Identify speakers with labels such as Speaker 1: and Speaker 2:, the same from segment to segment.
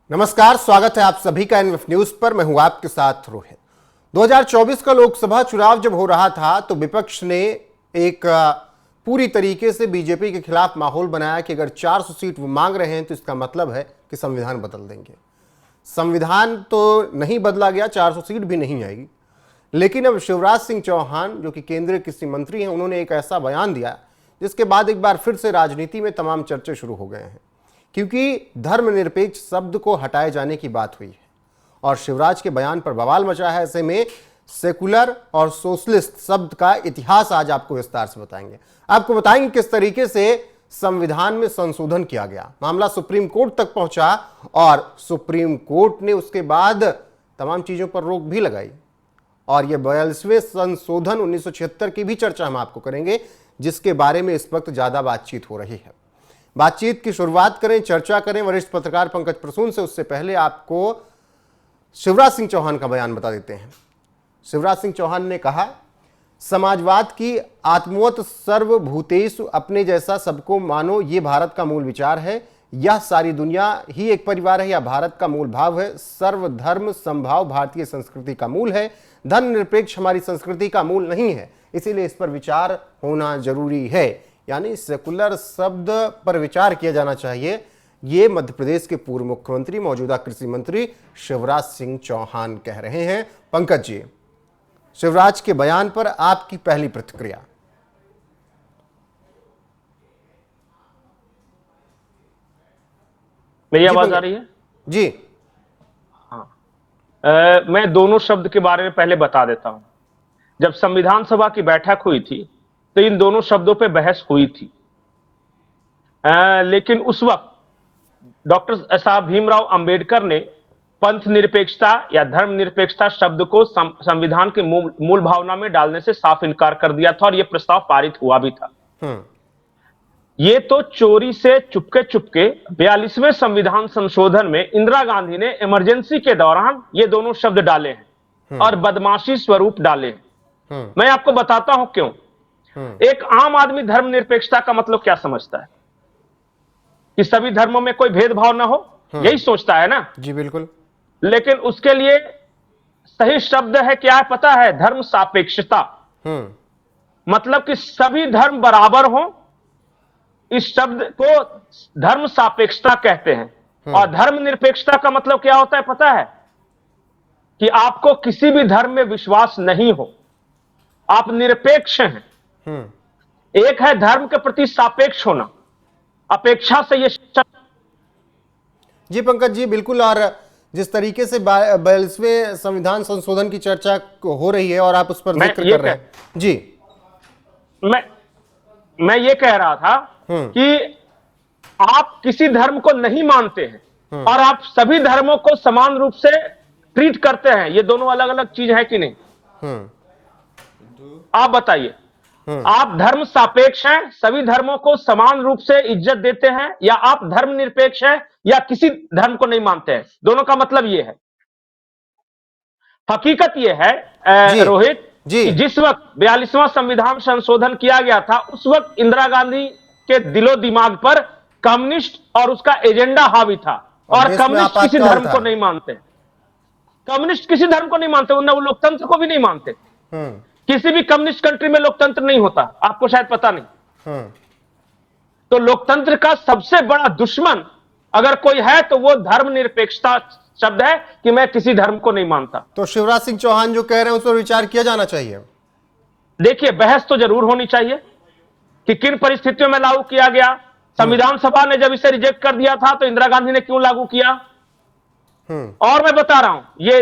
Speaker 1: नमस्कार, स्वागत है आप सभी का एनएफ न्यूज पर। मैं हूं आपके साथ रोहित। 2024 का लोकसभा चुनाव जब हो रहा था तो विपक्ष ने एक पूरी तरीके से बीजेपी के खिलाफ माहौल बनाया कि अगर 400 सीट वो मांग रहे हैं तो इसका मतलब है कि संविधान बदल देंगे। संविधान तो नहीं बदला गया, 400 सीट भी नहीं आएगी। लेकिन अब शिवराज सिंह चौहान जो कि केंद्रीय कृषि मंत्री हैं, उन्होंने एक ऐसा बयान दिया जिसके बाद एक बार फिर से राजनीति में तमाम चर्चे शुरू हो गए हैं, क्योंकि धर्मनिरपेक्ष शब्द को हटाए जाने की बात हुई है और शिवराज के बयान पर बवाल मचा है। ऐसे में सेकुलर और सोशलिस्ट शब्द का इतिहास आज आपको विस्तार से बताएंगे। आपको बताएंगे किस तरीके से संविधान में संशोधन किया गया। मामला सुप्रीम कोर्ट तक पहुंचा और सुप्रीम कोर्ट ने उसके बाद तमाम चीजों पर रोक भी लगाई और यह 42वें संशोधन 1976 की भी चर्चा हम आपको करेंगे, जिसके बारे में इस वक्त ज्यादा बातचीत हो रही है। बातचीत की शुरुआत करें, चर्चा करें वरिष्ठ पत्रकार पंकज प्रसून से। उससे पहले आपको शिवराज सिंह चौहान का बयान बता देते हैं। शिवराज सिंह चौहान ने कहा, समाजवाद की आत्मवत सर्वभूतेषु अपने जैसा सबको मानो, ये भारत का मूल विचार है। यह सारी दुनिया ही एक परिवार है, यह भारत का मूल भाव है। सर्वधर्म समभाव भारतीय संस्कृति का मूल है। धर्मनिरपेक्ष हमारी संस्कृति का मूल नहीं है, इसीलिए इस पर विचार होना जरूरी है। यानी सेकुलर शब्द पर विचार किया जाना चाहिए। ये मध्य प्रदेश के पूर्व मुख्यमंत्री, मौजूदा कृषि मंत्री शिवराज सिंह चौहान कह रहे हैं। पंकज जी, शिवराज के बयान पर आपकी पहली प्रतिक्रिया?
Speaker 2: मेरी आवाज आ रही है?
Speaker 1: जी
Speaker 2: हाँ। मैं दोनों शब्द के बारे में पहले बता देता हूं। जब संविधान सभा की बैठक हुई थी तो इन दोनों शब्दों पे बहस हुई थी, लेकिन उस वक्त डॉक्टर साहब भीमराव अंबेडकर ने पंथ निरपेक्षता या धर्म निरपेक्षता शब्द को संविधान के मूल भावना में डालने से साफ इनकार कर दिया था और यह प्रस्ताव पारित हुआ भी था। ये तो चोरी से चुपके 42वें संविधान संशोधन में इंदिरा गांधी ने इमरजेंसी के दौरान ये दोनों शब्द डाले हैं और बदमाशी स्वरूप डाले हैं। मैं आपको बताता हूं क्यों। एक आम आदमी धर्मनिरपेक्षता का मतलब क्या समझता है? कि सभी धर्मों में कोई भेदभाव ना हो, यही सोचता है ना?
Speaker 1: जी बिल्कुल।
Speaker 2: लेकिन उसके लिए सही शब्द है क्या है पता है? धर्म सापेक्षता। मतलब कि सभी धर्म बराबर हो, इस शब्द को धर्म सापेक्षता कहते हैं। और धर्मनिरपेक्षता का मतलब क्या होता है पता है? कि आपको किसी भी धर्म में विश्वास नहीं हो, आप निरपेक्ष हैं। एक है धर्म के प्रति सापेक्ष होना, अपेक्षा से ये शब्द।
Speaker 1: जी पंकज जी बिल्कुल। और जिस तरीके से 42वें संविधान संशोधन की चर्चा हो रही है और आप उस पर जिक्र कर रहे हैं, जी
Speaker 2: मैं ये कह रहा था कि आप किसी धर्म को नहीं मानते हैं और आप सभी धर्मों को समान रूप से ट्रीट करते हैं। ये दोनों अलग अलग चीज है कि नहीं? आप बताइए, आप धर्म सापेक्ष हैं, सभी धर्मों को समान रूप से इज्जत देते हैं, या आप धर्मनिरपेक्ष हैं या किसी धर्म को नहीं मानते हैं? दोनों का मतलब यह है। हकीकत यह है रोहित कि जिस वक्त 42वां संविधान संशोधन किया गया था, उस वक्त इंदिरा गांधी के दिलो दिमाग पर कम्युनिस्ट और उसका एजेंडा हावी था। और कम्युनिस्ट किसी धर्म को नहीं मानते। कम्युनिस्ट किसी धर्म को नहीं मानते, वो लोकतंत्र को भी नहीं मानते। किसी भी कम्युनिस्ट कंट्री में लोकतंत्र नहीं होता, आपको शायद पता नहीं। तो लोकतंत्र का सबसे बड़ा दुश्मन अगर कोई है तो वो धर्मनिरपेक्षता शब्द है, कि मैं किसी धर्म को नहीं मानता।
Speaker 1: तो शिवराज सिंह चौहान जो कह रहे हैं उस पर विचार किया जाना चाहिए।
Speaker 2: देखिए, बहस तो जरूर होनी चाहिए कि किन परिस्थितियों में लागू किया गया। संविधान सभा ने जब इसे रिजेक्ट कर दिया था तो इंदिरा गांधी ने क्यों लागू किया। और मैं बता रहा हूं ये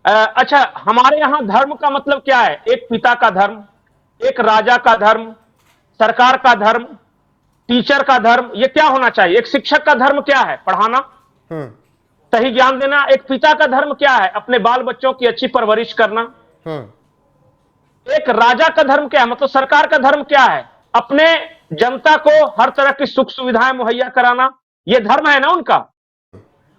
Speaker 2: अच्छा, हमारे यहां धर्म का मतलब क्या है? एक पिता का धर्म, एक राजा का धर्म, सरकार का धर्म, टीचर का धर्म। ये क्या होना चाहिए? एक शिक्षक का धर्म क्या है? पढ़ाना, सही ज्ञान देना। एक पिता का धर्म क्या है? अपने बाल बच्चों की अच्छी परवरिश करना। एक राजा का धर्म क्या है, मतलब सरकार का धर्म क्या है? अपने जनता को हर तरह की सुख सुविधाएं मुहैया कराना। यह धर्म है ना उनका।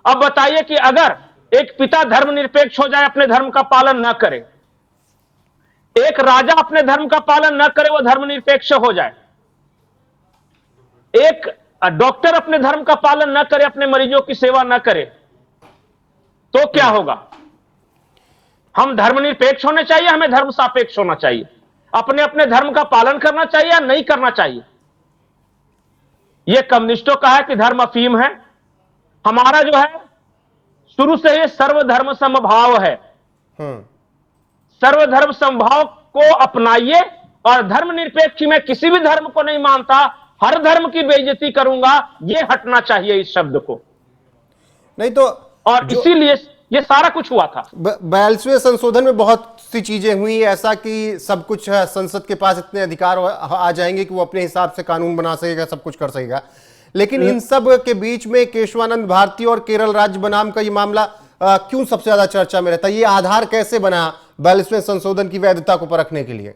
Speaker 2: अब बताइए कि अगर एक पिता धर्मनिरपेक्ष हो जाए, अपने धर्म का पालन न करे, एक राजा अपने धर्म का पालन न करे, वो धर्मनिरपेक्ष हो जाए, एक डॉक्टर अपने धर्म का पालन न करे, अपने मरीजों की सेवा न करे, तो क्या होगा? हम धर्मनिरपेक्ष होने चाहिए, हमें धर्म सापेक्ष होना चाहिए, अपने अपने धर्म का पालन करना चाहिए या नहीं करना चाहिए? यह कम्युनिस्टों का है कि धर्म अफीम है, हमारा जो है शुरू से ही सर्वधर्म समभाव है। सर्वधर्म समभाव को अपनाइए, और धर्मनिरपेक्ष में किसी भी धर्म को नहीं मानता, हर धर्म की बेइज्जती करूंगा, यह हटना चाहिए इस शब्द को।
Speaker 1: नहीं तो
Speaker 2: और इसीलिए ये सारा कुछ हुआ था।
Speaker 1: 42वें संशोधन में बहुत सी चीजें हुई, ऐसा कि सब कुछ है, संसद के पास इतने अधिकार आ जाएंगे कि वो अपने हिसाब से कानून बना सकेगा, सब कुछ कर सकेगा। लेकिन इन सब के बीच में केशवानंद भारती और केरल राज्य बनाम का ये मामला क्यों सबसे ज्यादा चर्चा में रहता है? ये आधार कैसे बना 42वें संशोधन की वैधता को परखने के लिए?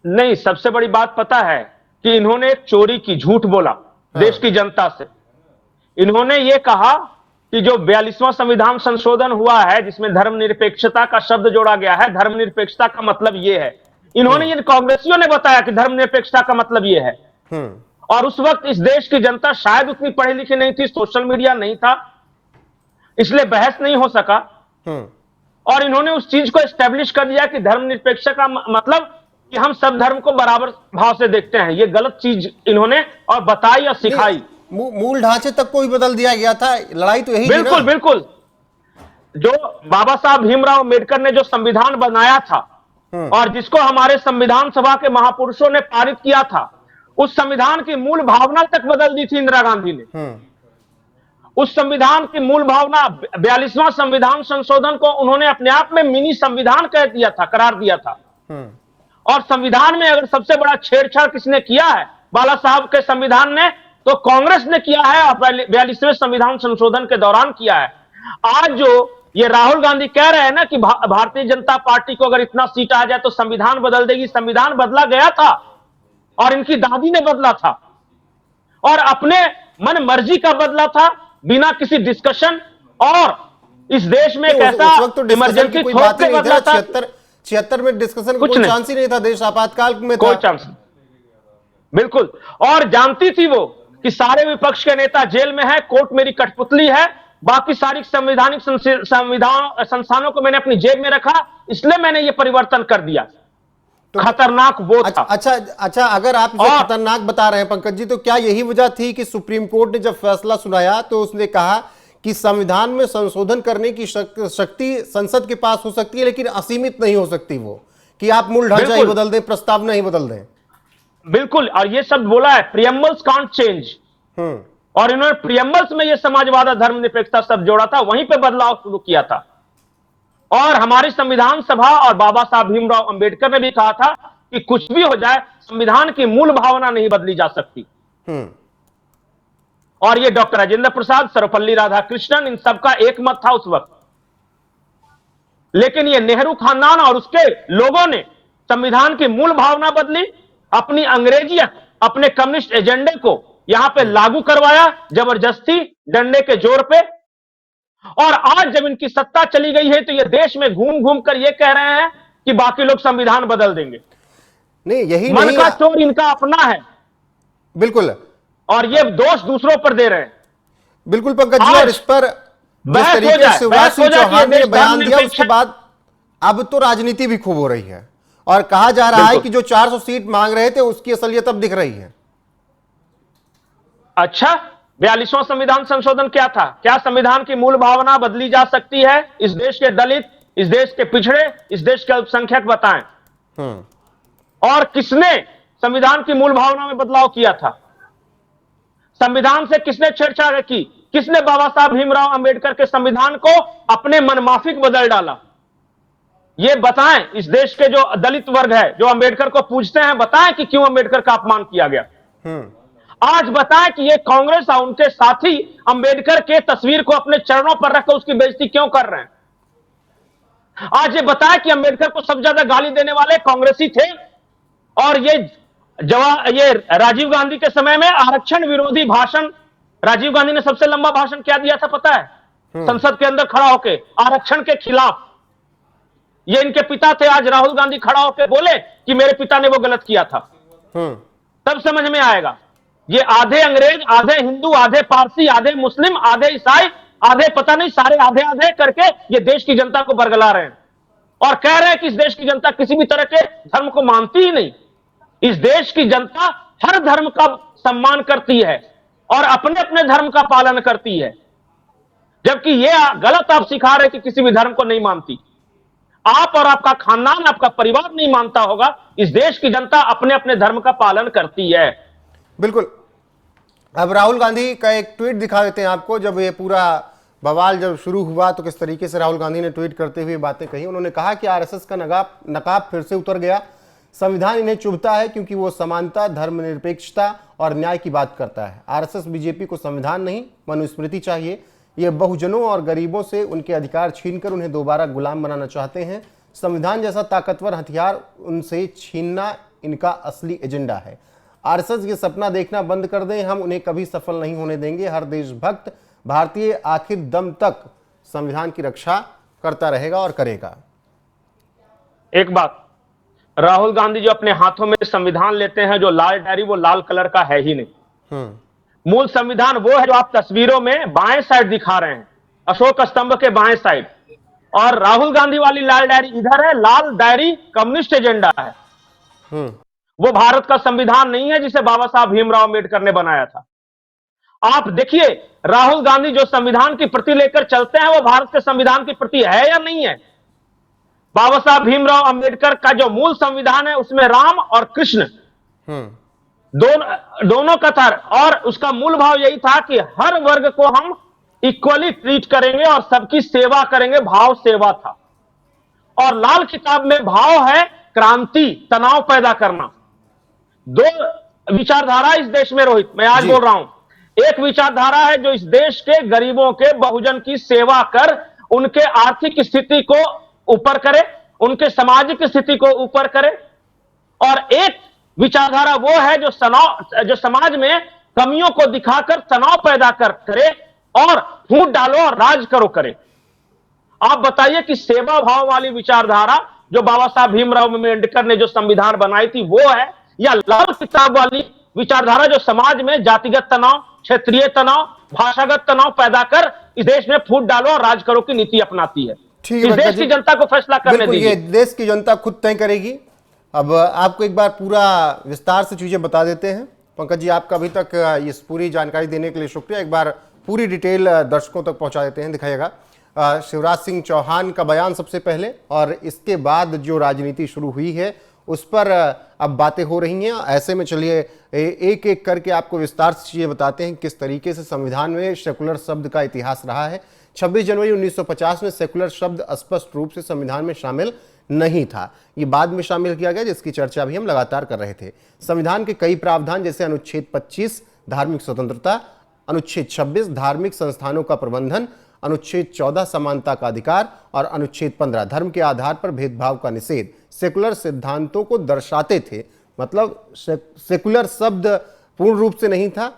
Speaker 2: नहीं, सबसे बड़ी बात पता है कि इन्होंने एक चोरी की, झूठ बोला देश की जनता से। इन्होंने ये कहा कि जो 42वां संविधान संशोधन हुआ है, जिसमें धर्मनिरपेक्षता का शब्द जोड़ा गया है, धर्मनिरपेक्षता का मतलब ये है। इन्होंने, ये कांग्रेसियों ने बताया कि धर्मनिरपेक्षता का मतलब ये है। और उस वक्त इस देश की जनता शायद उतनी पढ़ी लिखी नहीं थी, सोशल मीडिया नहीं था, इसलिए बहस नहीं हो सका। और इन्होंने उस चीज को एस्टेब्लिश कर दिया कि धर्मनिरपेक्षता का मतलब कि हम सब धर्म को बराबर भाव से देखते हैं। ये गलत चीज इन्होंने और बताई और सिखाई।
Speaker 1: मूल ढांचे तक को ही बदल दिया गया था, लड़ाई तो यही थी ना?
Speaker 2: बिल्कुल बिल्कुल। जो बाबा साहब भीमराव अम्बेडकर ने जो संविधान बनाया था और जिसको हमारे संविधान सभा के महापुरुषों ने पारित किया था, उस संविधान की मूल भावना तक बदल दी थी इंदिरा गांधी ने। उस संविधान की मूल भावना, 42वां संविधान संशोधन को उन्होंने अपने आप में मिनी संविधान कह दिया था, करार दिया था। और संविधान में अगर सबसे बड़ा छेड़छाड़ किसने किया है बाला साहब के संविधान में, तो कांग्रेस ने किया है, 42वें संविधान संशोधन के दौरान किया है। आज जो ये राहुल गांधी कह रहे हैं ना कि भारतीय जनता पार्टी को अगर इतना सीट आ जाए तो संविधान बदल देगी, संविधान बदला गया था और इनकी दादी ने बदला था, और अपने मन मर्जी का बदला था, बिना किसी डिस्कशन। और इस देश में एक ऐसा इमरजेंसी थोप के बदला था।
Speaker 1: 76 में डिस्कशन का कोई चांस ही नहीं था, देश आपातकाल में था,
Speaker 2: कोई चांस नहीं। बिल्कुल। और जानती थी वो कि सारे विपक्ष के नेता जेल में है, कोर्ट मेरी कठपुतली है, बाकी सारी संवैधानिक संस्थानों को मैंने अपनी जेब में रखा, इसलिए मैंने ये परिवर्तन कर दिया। तो खतरनाक वो था।
Speaker 1: अच्छा, अगर आप इसे खतरनाक बता रहे हैं पंकज जी, तो क्या यही वजह थी कि सुप्रीम कोर्ट ने जब फैसला सुनाया तो उसने कहा कि संविधान में संशोधन करने की शक्ति संसद के पास हो सकती है, लेकिन असीमित नहीं हो सकती, वो कि आप मूल ढांचा ही बदल दें, प्रस्ताव नहीं बदल दें?
Speaker 2: बिल्कुल। और ये शब्द बोला है, प्रियम्बल्स कांट चेंज। और इन्होंने प्रियम्बल्स में ये समाजवाद और धर्मनिरपेक्षता शब्द जोड़ा था, वहीं पे बदलाव शुरू किया था। और हमारी संविधान सभा और बाबा साहब भीमराव अंबेडकर ने भी कहा था कि कुछ भी हो जाए, संविधान की मूल भावना नहीं बदली जा सकती। और ये डॉक्टर राजेंद्र प्रसाद, सर्वपल्ली राधाकृष्णन, इन सबका एक मत था उस वक्त। लेकिन ये नेहरू खानदान और उसके लोगों ने संविधान की मूल भावना बदली, अपनी अंग्रेजियत, अपने कम्युनिस्ट एजेंडे को यहां पे लागू करवाया जबरदस्ती, डंडे के जोर पे। और आज जब इनकी सत्ता चली गई है तो ये देश में घूम घूम कर ये कह रहे हैं कि बाकी लोग संविधान बदल देंगे।
Speaker 1: नहीं, यही
Speaker 2: मन का चोर इनका अपना है।
Speaker 1: बिल्कुल।
Speaker 2: और ये दोष दूसरों पर दे रहे हैं।
Speaker 1: बिल्कुल पंकज जी, और इस पर जिस तरीके से शिवराज सिंह चौहान ने बयान दिया, उसके बाद अब तो राजनीति भी खूब हो रही है और कहा जा रहा है कि जो 400 सीट मांग रहे थे उसकी असलियत अब दिख रही है।
Speaker 2: अच्छा, 42वां संविधान संशोधन क्या था? क्या संविधान की मूल भावना बदली जा सकती है? इस देश के दलित, इस देश के पिछड़े, इस देश के अल्पसंख्यक बताएं। और किसने संविधान की मूल भावना में बदलाव किया था? संविधान से किसने छेड़छाड़ की? किसने बाबा साहब भीमराव अंबेडकर के संविधान को अपने मनमाफिक बदल डाला? ये बताएं। इस देश के जो दलित वर्ग है, जो अंबेडकर को पूजते हैं, बताएं कि क्यों अंबेडकर का अपमान किया गया। आज बताएं कि ये कांग्रेस और उनके साथी अंबेडकर के तस्वीर को अपने चरणों पर रखकर उसकी बेइज्जती क्यों कर रहे हैं। आज ये बताएं कि अंबेडकर को सबसे ज्यादा गाली देने वाले कांग्रेसी थे। और ये राजीव गांधी के समय में आरक्षण विरोधी भाषण, राजीव गांधी ने सबसे लंबा भाषण क्या दिया था पता है? संसद के अंदर खड़ा होकर आरक्षण के खिलाफ। ये इनके पिता थे, आज राहुल गांधी खड़ा होकर बोले कि मेरे पिता ने वो गलत किया था। तब समझ में आएगा। ये आधे अंग्रेज, आधे हिंदू, आधे पारसी, आधे मुस्लिम, आधे ईसाई, आधे पता नहीं, सारे आधे आधे करके ये देश की जनता को बरगला रहे हैं और कह रहे हैं कि इस देश की जनता किसी भी तरह के धर्म को मानती ही नहीं। इस देश की जनता हर धर्म का सम्मान करती है और अपने अपने धर्म का पालन करती है, जबकि यह गलत आप सिखा रहे कि किसी भी धर्म को नहीं मानती। आप और आपका खानदान, आपका परिवार नहीं मानता होगा, इस देश की जनता अपने अपने धर्म का पालन करती है।
Speaker 1: बिल्कुल। अब राहुल गांधी का एक ट्वीट दिखा देते हैं आपको। जब ये पूरा बवाल जब शुरू हुआ तो किस तरीके से राहुल गांधी ने ट्वीट करते हुए बातें कही। उन्होंने कहा कि आरएसएस का नकाब फिर से उतर गया। संविधान इन्हें चुभता है क्योंकि वो समानता, धर्मनिरपेक्षता और न्याय की बात करता है। आरएसएस बीजेपी को संविधान नहीं, मनुस्मृति चाहिए। ये बहुजनों और गरीबों से उनके अधिकार छीनकर उन्हें दोबारा गुलाम बनाना चाहते हैं। संविधान जैसा ताकतवर हथियार उनसे छीनना इनका असली एजेंडा है। आरएसएस ये सपना देखना बंद कर दें, हम उन्हें कभी सफल नहीं होने देंगे। हर देशभक्त भारतीय आखिर दम तक संविधान की रक्षा करता रहेगा और करेगा।
Speaker 2: एक बात, राहुल गांधी जो अपने हाथों में संविधान लेते हैं, जो लाल डायरी, वो लाल कलर का है ही नहीं। मूल संविधान वो है जो आप तस्वीरों में बाएं साइड दिखा रहे हैं, अशोक स्तंभ के बाएं साइड, और राहुल गांधी वाली लाल डायरी इधर है। लाल डायरी कम्युनिस्ट एजेंडा है। वो भारत का संविधान नहीं है जिसे बाबा साहब भीमराव अम्बेडकर ने बनाया था। आप देखिए, राहुल गांधी जो संविधान की प्रति लेकर चलते हैं, वो भारत के संविधान की प्रति है या नहीं है? बाबा साहब भीमराव अंबेडकर का जो मूल संविधान है उसमें राम और कृष्ण दोनों का था, और उसका मूल भाव यही था कि हर वर्ग को हम इक्वली ट्रीट करेंगे और सबकी सेवा करेंगे। भाव सेवा था। और लाल किताब में भाव है क्रांति, तनाव पैदा करना। दो विचारधारा इस देश में, रोहित, मैं आज बोल रहा हूं, एक विचारधारा है जो इस देश के गरीबों के, बहुजन की सेवा कर उनके आर्थिक स्थिति को ऊपर करे, उनके सामाजिक स्थिति को ऊपर करे, और एक विचारधारा वो है जो समाज में कमियों को दिखाकर तनाव पैदा करे और फूट डालो और राज करो करे। आप बताइए कि सेवा भाव वाली विचारधारा जो बाबा साहब भीमराव अम्बेडकर ने जो संविधान बनाई थी वो है, या लाल किताब वाली विचारधारा जो समाज में जातिगत तनाव, क्षेत्रीय तनाव, भाषागत तनाव पैदा कर इस देश में फूट डालो और राज करो की नीति अपनाती है? इस देश की जनता को फैसला करने दीजिए।
Speaker 1: ये देश की जनता खुद तय करेगी। अब आपको एक बार पूरा विस्तार से चीजें बता देते हैं। पंकज जी, आपका अभी तक इस पूरी जानकारी देने के लिए शुक्रिया। एक बार पूरी डिटेल दर्शकों तक पहुंचा देते हैं, दिखाइएगा। शिवराज सिंह चौहान का बयान सबसे पहले, और इसके बाद जो राजनीति शुरू हुई है उस पर अब बातें हो रही हैं। ऐसे में चलिए एक एक करके आपको विस्तार से चीजें बताते हैं किस तरीके से संविधान में सेकुलर शब्द का इतिहास रहा है। 26 जनवरी 1950 में सेकुलर शब्द स्पष्ट रूप से संविधान में शामिल नहीं था। ये बाद में शामिल किया गया, जिसकी चर्चा भी हम लगातार कर रहे थे। संविधान के कई प्रावधान जैसे अनुच्छेद 25 धार्मिक स्वतंत्रता, अनुच्छेद 26 धार्मिक संस्थानों का प्रबंधन, अनुच्छेद 14 समानता का अधिकार और अनुच्छेद 15 धर्म के आधार पर भेदभाव का निषेध सेकुलर सिद्धांतों को दर्शाते थे। मतलब सेकुलर शब्द पूर्ण रूप से नहीं था।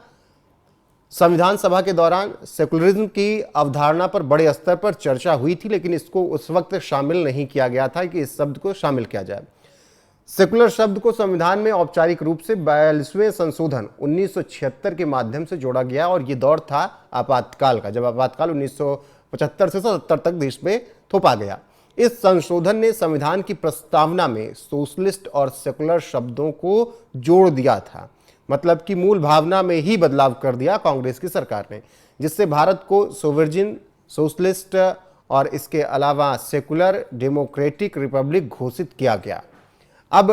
Speaker 1: संविधान सभा के दौरान सेकुलरिज्म की अवधारणा पर बड़े स्तर पर चर्चा हुई थी, लेकिन इसको उस वक्त शामिल नहीं किया गया था कि इस शब्द को शामिल किया जाए। सेकुलर शब्द को संविधान में औपचारिक रूप से 42वें संशोधन 1976 के माध्यम से जोड़ा गया, और ये दौर था आपातकाल का, जब आपातकाल 1975 से 77 तक देश में थोपा गया। इस संशोधन ने संविधान की प्रस्तावना में सोशलिस्ट और सेकुलर शब्दों को जोड़ दिया था। मतलब कि मूल भावना में ही बदलाव कर दिया कांग्रेस की सरकार ने, जिससे भारत को सोवर्जिन, सोशलिस्ट और इसके अलावा सेकुलर डेमोक्रेटिक रिपब्लिक घोषित किया गया। अब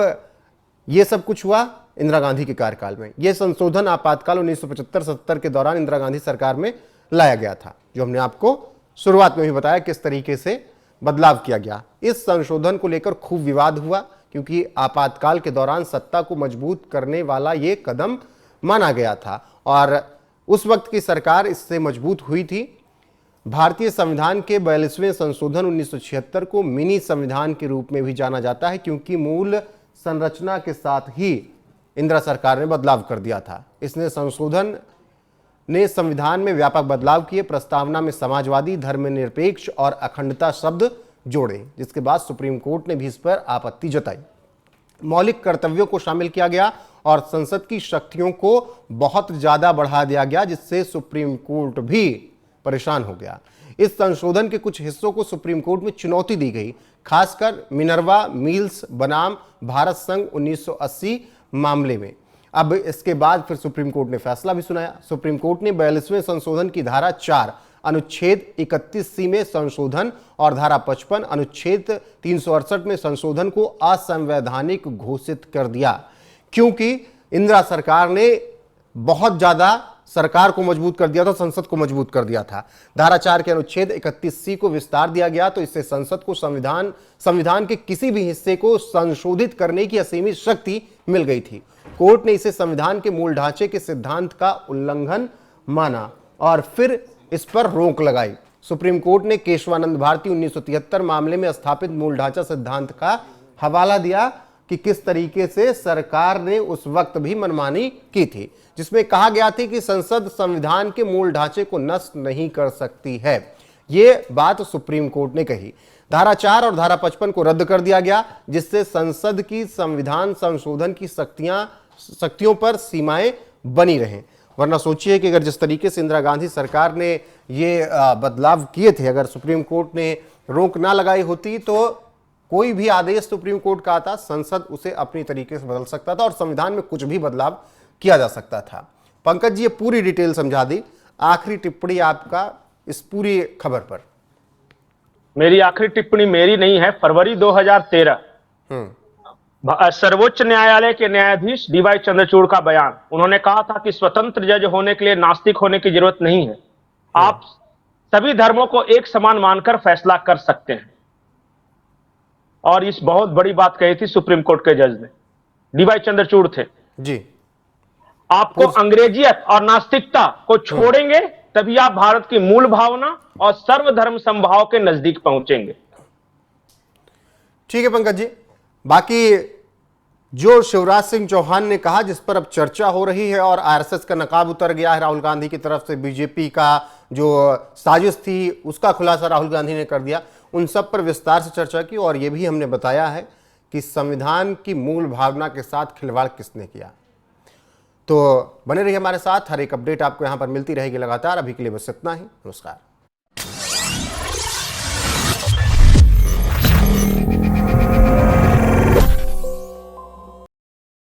Speaker 1: ये सब कुछ हुआ इंदिरा गांधी के कार्यकाल में। यह संशोधन आपातकाल 1975-77 के दौरान इंदिरा गांधी सरकार में लाया गया था, जो हमने आपको शुरुआत में भी बताया किस तरीके से बदलाव किया गया। इस संशोधन को लेकर खूब विवाद हुआ, क्योंकि आपातकाल के दौरान सत्ता को मजबूत करने वाला ये कदम माना गया था, और उस वक्त की सरकार इससे मजबूत हुई थी। भारतीय संविधान के 42वें संशोधन 1976 को मिनी संविधान के रूप में भी जाना जाता है, क्योंकि मूल संरचना के साथ ही इंदिरा सरकार ने बदलाव कर दिया था। इसने संशोधन ने संविधान में व्यापक बदलाव किए। प्रस्तावना में समाजवादी, धर्मनिरपेक्ष और अखंडता शब्द जोड़े, जिसके बाद सुप्रीम कोर्ट ने भी इस पर आपत्ति जताई। मौलिक कर्तव्यों को शामिल किया गया और संसद की शक्तियों को बहुत ज्यादा बढ़ा दिया गया, जिससे सुप्रीम कोर्ट भी परेशान हो गया। इस संशोधन के कुछ हिस्सों को सुप्रीम कोर्ट में चुनौती दी गई, खासकर मिनर्वा मिल्स बनाम भारत संघ 1980 मामले में। अब इसके बाद फिर सुप्रीम कोर्ट ने फैसला भी सुनाया। सुप्रीम कोर्ट ने 42वें संशोधन की धारा 4 अनुच्छेद 31C में संशोधन और धारा 55 अनुच्छेद 368 में संशोधन को असंवैधानिक घोषित कर दिया, क्योंकि इंदिरा सरकार ने बहुत ज्यादा सरकार को मजबूत कर दिया था, संसद को मजबूत कर दिया था। धारा 4 के अनुच्छेद 31C को विस्तार दिया गया, तो इससे संसद को संविधान के किसी भी हिस्से को संशोधित करने की असीमित शक्ति मिल गई थी। कोर्ट ने इसे संविधान के मूल ढांचे के सिद्धांत का उल्लंघन माना और फिर इस पर रोक लगाई। सुप्रीम कोर्ट ने केशवानंद भारती 1973 मामले में स्थापित मूल ढांचा सिद्धांत का हवाला दिया कि किस तरीके से सरकार ने उस वक्त भी मनमानी की थी, जिसमें कहा गया था कि संसद संविधान के मूल ढांचे को नष्ट नहीं कर सकती है। ये बात सुप्रीम कोर्ट ने कही। धारा 4 और धारा 55 को रद्द कर दिया गया, जिससे संसद की संविधान संशोधन की शक्तियों पर सीमाएं बनी रहें। वरना सोचिए कि अगर जिस तरीके से इंदिरा गांधी सरकार ने ये बदलाव किए थे, अगर सुप्रीम कोर्ट ने रोक ना लगाई होती तो कोई भी आदेश सुप्रीम कोर्ट का आता, संसद उसे अपनी तरीके से बदल सकता था और संविधान में कुछ भी बदलाव किया जा सकता था। पंकज जी, ये पूरी डिटेल समझा दी। आखिरी टिप्पणी आपका इस पूरी खबर पर।
Speaker 2: मेरी आखिरी टिप्पणी मेरी नहीं है, फरवरी 2013 सर्वोच्च न्यायालय के न्यायाधीश डीवाई चंद्रचूड़ का बयान। उन्होंने कहा था कि स्वतंत्र जज होने के लिए नास्तिक होने की जरूरत नहीं है, आप सभी धर्मों को एक समान मानकर फैसला कर सकते हैं। और इस बहुत बड़ी बात कही थी सुप्रीम कोर्ट के जज ने, डीवाई चंद्रचूड़ थे
Speaker 1: जी।
Speaker 2: आपको अंग्रेजियत और नास्तिकता को छोड़ेंगे तभी आप भारत की मूल भावना और सर्वधर्म समभाव के नजदीक पहुंचेंगे।
Speaker 1: ठीक है पंकज जी, बाकी जो शिवराज सिंह चौहान ने कहा, जिस पर अब चर्चा हो रही है और आरएसएस का नकाब उतर गया है राहुल गांधी की तरफ से, बीजेपी का जो साजिश थी उसका खुलासा राहुल गांधी ने कर दिया, उन सब पर विस्तार से चर्चा की और यह भी हमने बताया है कि संविधान की मूल भावना के साथ खिलवाड़ किसने किया। तो बने रहिए हमारे साथ, हर एक अपडेट आपको यहां पर मिलती रहेगी लगातार। अभी के लिए बस इतना ही, नमस्कार।